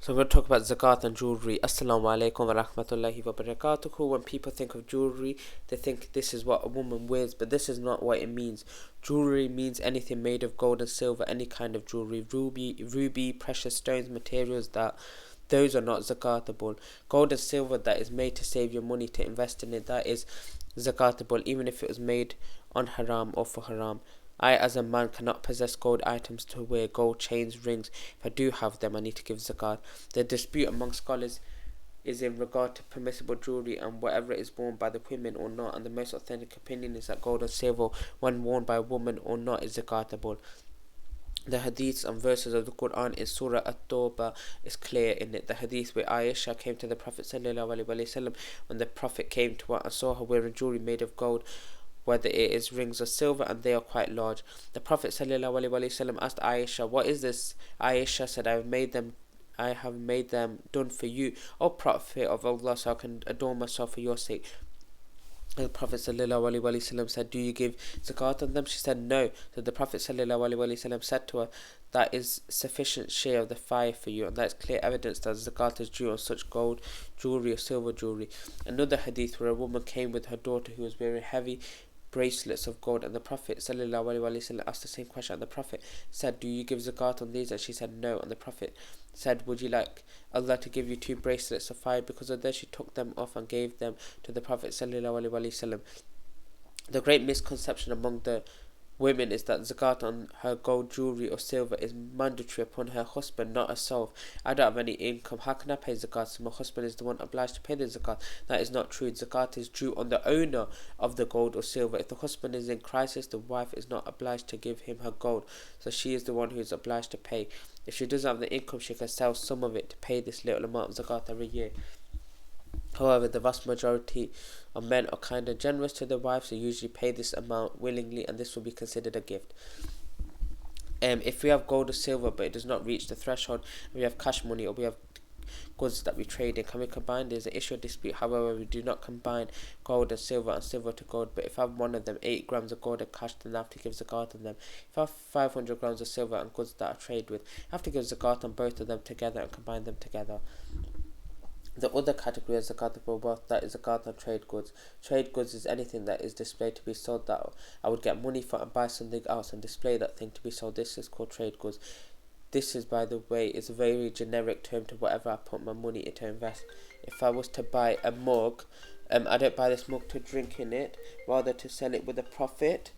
So I'm going to talk about zakat and jewellery. Assalamu alaikum wa rahmatullahi wa barakatuhu. When people think of jewellery, they think this is what a woman wears, but this is not what it means. Jewellery means anything made of gold and silver, any kind of jewellery, ruby, precious stones, materials that those are not zakatable. Gold and silver that is made to save your money to invest in it, that is zakatable, even if it was made on haram or for haram. I, as a man, cannot possess gold items to wear, gold chains, rings. If I do have them, I need to give zakat. The dispute among scholars is in regard to permissible jewellery and whatever is worn by the women or not, and the most authentic opinion is that gold and silver, when worn by a woman or not, is zakatable. The hadiths and verses of the Quran in Surah At-Tawbah is clear in it. The hadith where Aisha came to the Prophet ﷺ when the Prophet came to her and saw her wearing jewellery made of gold, whether it is rings of silver, and they are quite large. The Prophet ﷺ asked Aisha, "What is this?" Aisha said, I have made them done for you, O Prophet of Allah, so I can adorn myself for your sake. The Prophet ﷺ said, "Do you give zakat on them?" She said, "No." So the Prophet ﷺ said to her, "That is sufficient share of the fire for you, and that is clear evidence that zakat is due on such gold jewellery or silver jewellery." Another hadith where a woman came with her daughter who was wearing heavy bracelets of gold, and the Prophet ﷺ asked the same question, and the Prophet said, "Do you give zakat on these?" And she said, "No." And the Prophet said, "Would you like Allah to give you 2 bracelets of fire because of this?" She took them off and gave them to the Prophet ﷺ. The great misconception among the women is that zakat on her gold jewellery or silver is mandatory upon her husband, not herself. I don't have any income, how can I pay zakat? So my husband is the one obliged to pay the zakat. That is not true. Zakat is due on the owner of the gold or silver. If the husband is in crisis, the wife is not obliged to give him her gold, so she is the one who is obliged to pay. If she doesn't have the income, she can sell some of it to pay this little amount of zakat every year. However, the vast majority of men are kind and generous to their wives, who usually pay this amount willingly, and this will be considered a gift. If we have gold or silver but it does not reach the threshold, we have cash money or we have goods that we trade in, can we combine? There's an issue of dispute. However, we do not combine gold and silver to gold, but if I have one of them 8 grams of gold and cash, then I have to give zakat on them. If I have 500 grams of silver and goods that I trade with, I have to give zakat on both of them together and combine them together. The other category is zakatable wealth, that is zakat on trade goods. Trade goods is anything that is displayed to be sold that I would get money for and buy something else and display that thing to be sold. This is called trade goods. This is, by the way, is a very generic term to whatever I put my money into invest. If I was to buy a mug, I don't buy this mug to drink in it, rather to sell it with a profit,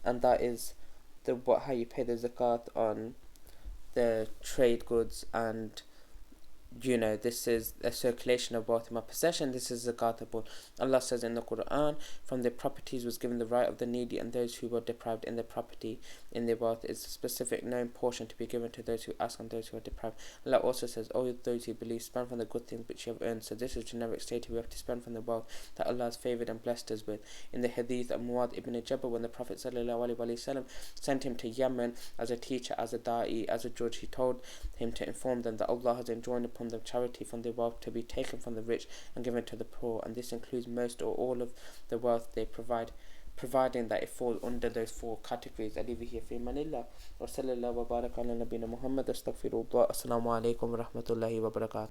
and that is how you pay the zakat on the trade goods. And this is a circulation of wealth in my possession. This is zakatable. Allah says in the Quran, "From their properties was given the right of the needy and those who were deprived in their property, in their wealth is a specific known portion to be given to those who ask and those who are deprived." Allah also says, "O those who believe, spend from the good things which you have earned." So this is generic stated we have to spend from the wealth that Allah has favoured and blessed us with. In the hadith of Muad ibn Jabal, when the Prophet ﷺ sent him to Yemen as a teacher, as a da'i, as a judge, he told him to inform them that Allah has enjoined upon them charity from their wealth to be taken from the rich and given to the poor, and this includes most or all of the wealth they provide, providing that it falls under those 4 categories. I leave it here. Fi manillah wa sallallahu wa baraka ala nabina Muhammad. Astaghfirullah. Assalamu alaikum wa rahmatullahi wa barakatuh.